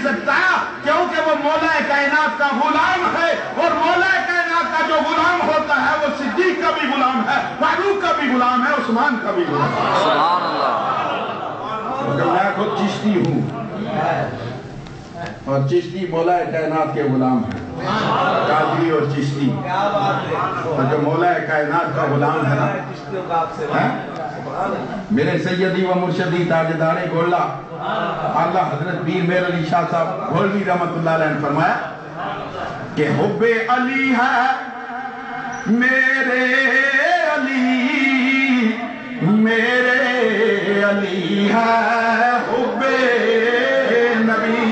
सकता क्योंकि वो मौला कायनात का गुलाम है, और मौला कायनात का जो गुलाम होता है वो सिद्दीक का भी गुलाम है, फारूक का भी गुलाम है, उस्मान का भी गुलाम है। सुभान अल्लाह। मैं खुद चिश्ती हूँ और चिश्ती मौला कायनात के गुलाम है, कादरी और चिश्ती। और जो मौला कायनात का गुलाम है ना, मेरे सैयदी व मुर्शदी ताजदारे गोल्ला आला हजरत पीर मेर अली शाह साहब गोल्वी रहमतुल्लाह अलैह ने फरमाया कि हुब्बे अली है मेरे अली है हुब्बे नबी,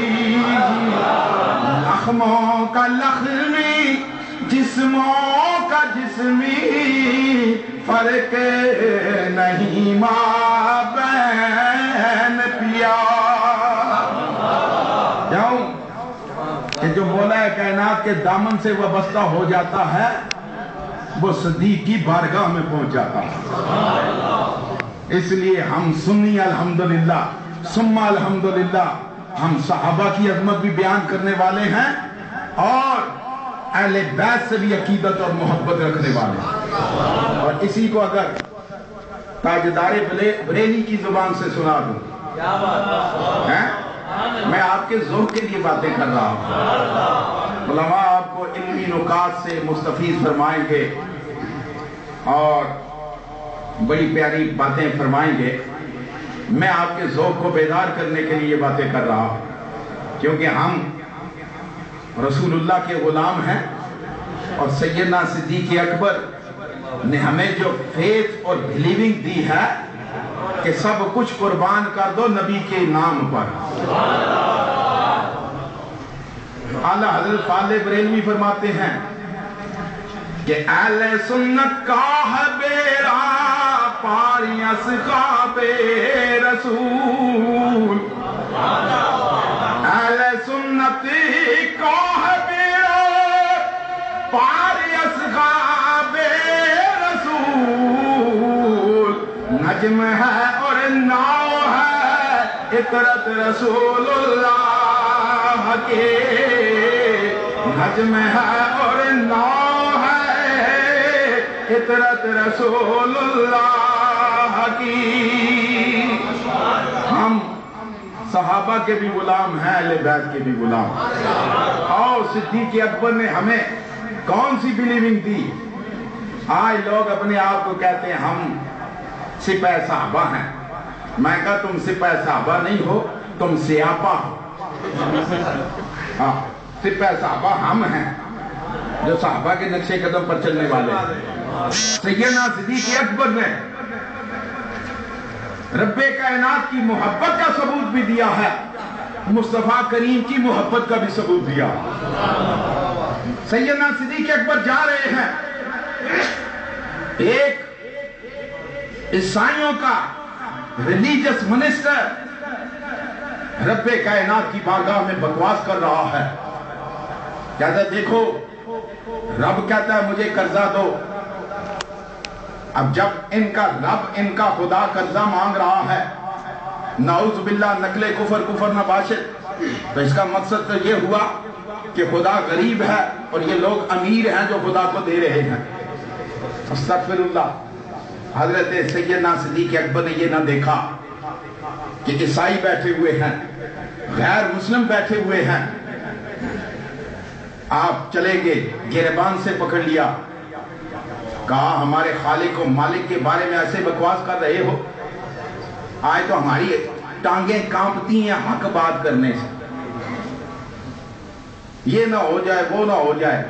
लख्मों का लख्मी जिस्मों का जिस्मी, फर्क नहीं माँ बहन पिया। क्यों कि जो मौला कायनात के दामन से वाबस्ता हो जाता है वो सिद्दीक की बारगाह में पहुंच जाता है। इसलिए हम सुन्नी अल्हम्दुलिल्लाह सुम्मा अल्हम्दुलिल्लाह हम सहाबा की अजमत भी बयान करने वाले हैं और अहले बैत से भी अकीदत और मोहब्बत रखने वाले हैं। और इसी को अगर ताजदारे बरेली की जुबान से सुना दूं, मैं आपके ज़ौक़ के लिए बातें कर रहा हूँ। उलमा आपको इल्मी नुकात से मुस्तफीज़ फरमाएंगे और बड़ी प्यारी बातें फरमाएंगे। मैं आपके ज़ौक़ को बेदार करने के लिए बातें कर रहा हूँ, क्योंकि हम रसूलुल्लाह के गुलाम हैं और सैयदना सिद्दीक़ अकबर ने हमें जो फेथ और बिलीविंग दी है कि सब कुछ कुर्बान कर दो नबी के नाम पर। आला हज़रत फाले बरेलवी फरमाते हैं कि अहले सुन्नत का है बेड़ा पारी असहाबे रसूल, अहले सुन्नत का है बेड़ा पारी असहाबे रसूल, नज्म है और नाव है इतरत रसूलुल्लाह के, नज्म है और नाव है इतरत रसूलुल्लाह की। हम सहाबा के भी गुलाम हैं, अहले बैत के भी गुलाम। और सिद्दीक़ अकबर ने हमें कौन सी बिलीविंग दी? आज लोग अपने आप को कहते हैं हम सिपाही साहबा हैं। मैं कहा तुम सिपाही साहबा नहीं हो, तुम सियापा हो। हाँ, सिपाही साहबा हम हैं जो साहबा के नक्शे कदम पर चलने वाले हैं। सैयदना सिद्दीक़ अकबर ने रब्बे कायनात की मोहब्बत का सबूत भी दिया है, मुस्तफा करीम की मोहब्बत का भी सबूत दिया। सैयदना सिद्दीक़ अकबर जा रहे हैं, एक ईसाइयों का रिलीजियस मिनिस्टर रब्बे कायनात की बारगाह में बकवास कर रहा है। कहता है देखो रब कहता है मुझे कर्जा दो। अब जब इनका रब इनका खुदा कर्जा मांग रहा है, नाउज़ बिल्लाह नकले कुफर न बाशिद, तो इसका मकसद तो ये हुआ कि खुदा गरीब है और ये लोग अमीर हैं जो खुदा को दे रहे हैं। अस्तगफिरुल्लाह। हजरत सैयदना सिद्दीक़ अकबर ने ये ना देखा कि ईसाई बैठे हुए हैं, गैर मुस्लिम बैठे हुए हैं। आप चले गए, गिरबान से पकड़ लिया, कहा हमारे खालिक और मालिक के बारे में ऐसे बकवास कर रहे हो। आज तो हमारी टांगें कांपती हैं हक बात करने से। ये ना हो जाए, वो ना हो जाए,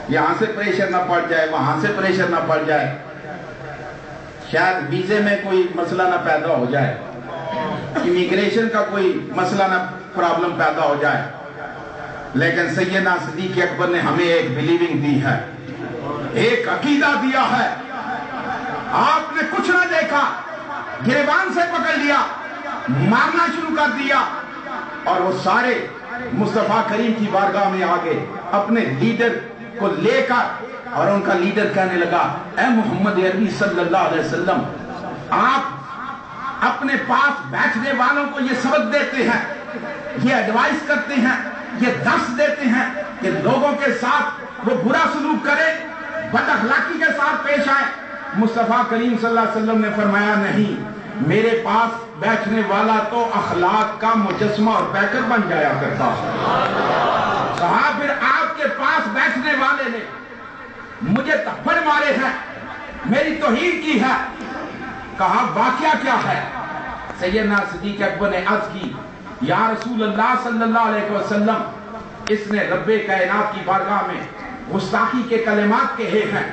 यहां से प्रेशर ना पड़ जाए, वहां से प्रेशर ना पड़ जाए, शायद वीजे में कोई मसला ना पैदा हो जाए, इमिग्रेशन का कोई मसला ना प्रॉब्लम पैदा हो जाए। लेकिन सैयदना सिद्दीक़ अकबर ने हमें एक बिलीविंग दी है, एक अकीदा दिया है। आपने कुछ ना देखा, गिरबान से पकड़ लिया, मारना शुरू कर दिया और वो सारे मुस्तफा करीम की बारगाह में आ गए अपने लीडर को लेकर। और उनका लीडर कहने लगा, ए मोहम्मद अरबी सल्लल्लाहु अलैहि वसल्लम, आप अपने पास बैठने वालों को ये सबक देते हैं یہ ایڈوائز کرتے ہیں، یہ درس دیتے ہیں کہ لوگوں کے ساتھ وہ برا سلوک کرے، بد اخلاقی کے ساتھ پیش آئے۔ مصطفیٰ کریم صلی اللہ علیہ وسلم نے فرمایا نہیں، میرے پاس بیٹھنے والا تو اخلاق کا مجسمہ اور پیکر بن جایا کرتا ہے۔ کہا پھر آپ کے پاس بیٹھنے والے نے مجھے تھپڑ مارے ہیں، میری توہین کی ہے، کہا واقعہ کیا ہے؟ سیدنا صدیق اکبر نے عرض کی، یا رسول اللہ صلی اللہ علیہ وسلم، اس نے رب کائنات کی بارگاہ میں گستاخی کے کلمات کہے ہیں۔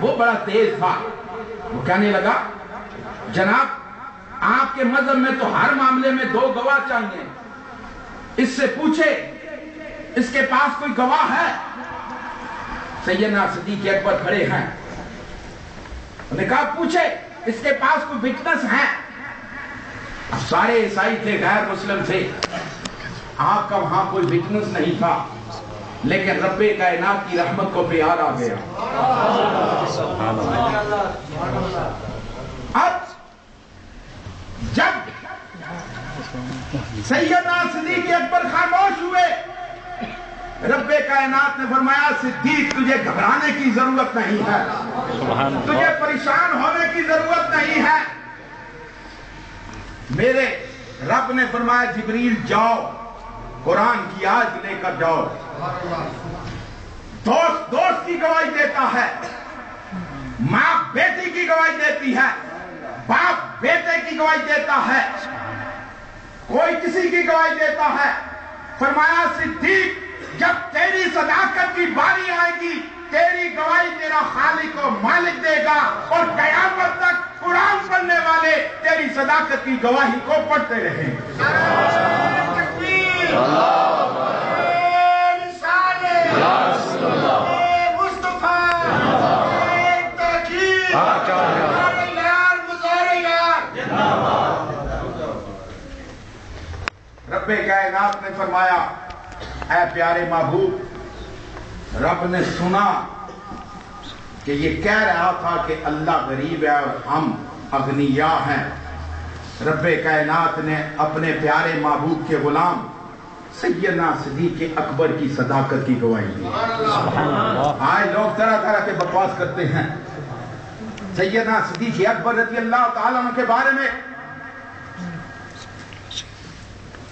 وہ بڑا تیز تھا، وہ کہنے لگا جناب آپ کے مذہب میں تو ہر معاملے میں 2 گواہ چاہیے، اس سے پوچھے اس کے پاس کوئی گواہ ہے؟ سیدنا صدیق اکبر کھڑے ہیں، انہوں نے کہا پوچھے اس کے پاس کوئی وٹنس ہے؟ سارے عیسائی تھے، غیر مسلم تھے، آپ کا وہاں کوئی وٹنس نہیں تھا، لیکن رب کائنات کی رحمت کو پیار آ گیا۔ اب جب سیدنا صدیق اکبر خاموش ہوئے، رب کائنات نے فرمایا صدیق تجھے گھبرانے کی ضرورت نہیں ہے، تجھے پریشان ہونے کی ضرورت نہیں ہے۔ میرے رب نے فرمایا جبریل جاؤ قرآن کی آیت لے کر جاؤ۔ دوست دوست کی گواہی دیتا ہے، ماں بیٹی کی گواہی دیتی ہے، باپ بیٹے کی گواہی دیتا ہے، کوئی کسی کی گواہی دیتا ہے۔ فرمایا صدیق جب تیری صداقت کی باری آئے گی، تیری گواہی تیرا خالق و مالک دے گا، اور قیامت تک قرآن پڑھنے والے تیری صداقت کی گواہی کو پڑھتے رہیں گے۔ رب کائنات نے فرمایا اے پیارے محبوب، رب نے سنا کہ یہ کہہ رہا تھا کہ اللہ غریب ہے اور ہم اغنیاء ہیں۔ رب کائنات نے اپنے پیارے محبوب کے غلام سیدنا صدیق اکبر کی صداقت کی گواہی دی۔ آج لوگ طرح طرح کے بکواس کرتے ہیں سیدنا صدیق اکبر رضی اللہ تعالیٰ عنہ کے بارے میں،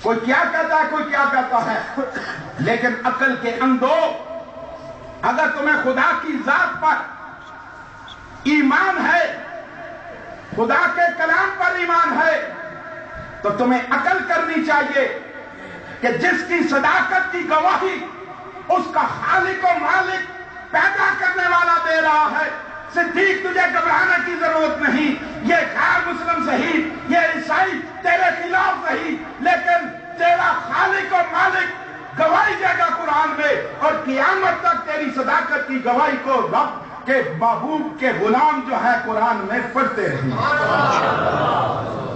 کوئی کیا کہتا ہے کوئی کیا کہتا ہے، لیکن عقل کے اندھو، اگر تمہیں خدا کی ذات پر ایمان ہے، خدا کے کلام پر ایمان ہے، تو تمہیں عقل کرنی چاہیے کہ جس کی صداقت کی گواہی اس کا خالق و مالک پیدا کرنے والا دے رہا ہے۔ صدیق تجھے گھبرانے کی ضرورت نہیں، یہ غیر مسلم صحیح، یہ عیسائی تیرے خلاف صحیح، لیکن تیرا خالق و مالک گواہی دے گا قرآن میں، اور قیامت تک تیری صداقت کی گواہی کو رب کے محبوب کے غلام جو ہے قرآن میں پڑھتے رہیں۔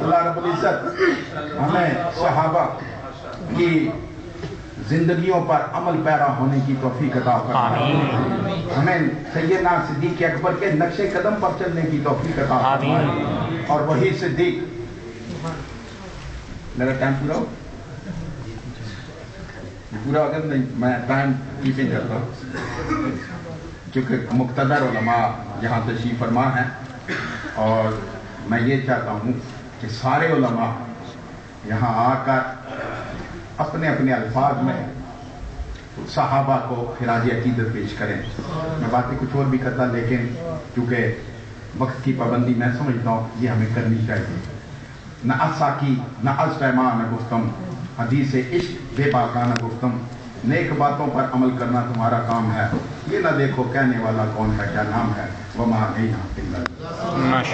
اللہ رب العزت ہمیں صحابہ کی زندگیوں پر عمل پیرا ہونے کی توفیق عطا فرمائے، ہمیں سیدنا صدیق اکبر کے نقش قدم پر چلنے کی توفیق عطا فرمائے، اور وہی صدیق۔ میرا ٹائم پورا ہو پورا اگر نہیں، میں ٹائم کیپنگ کرتا ہوں، کیونکہ مقتدر علماء یہاں تشریف فرما ہیں، اور میں یہ چاہتا ہوں کہ سارے علماء یہاں آ کر اپنے اپنے الفاظ میں صحابہ کو خراج عقیدت پیش کریں۔ میں باتیں کچھ اور بھی کرتا، لیکن کیونکہ وقت کی پابندی میں سمجھتا ہوں یہ ہمیں کرنی چاہیے۔ نہ اساکی نہ از پیمان نہ گفتم، حدیث عشق بے باکانہ گفتم، نیک باتوں پر عمل کرنا تمہارا کام ہے، یہ نہ دیکھو کہنے والا کون ہے کیا نام ہے، وما علینا الا اللہ۔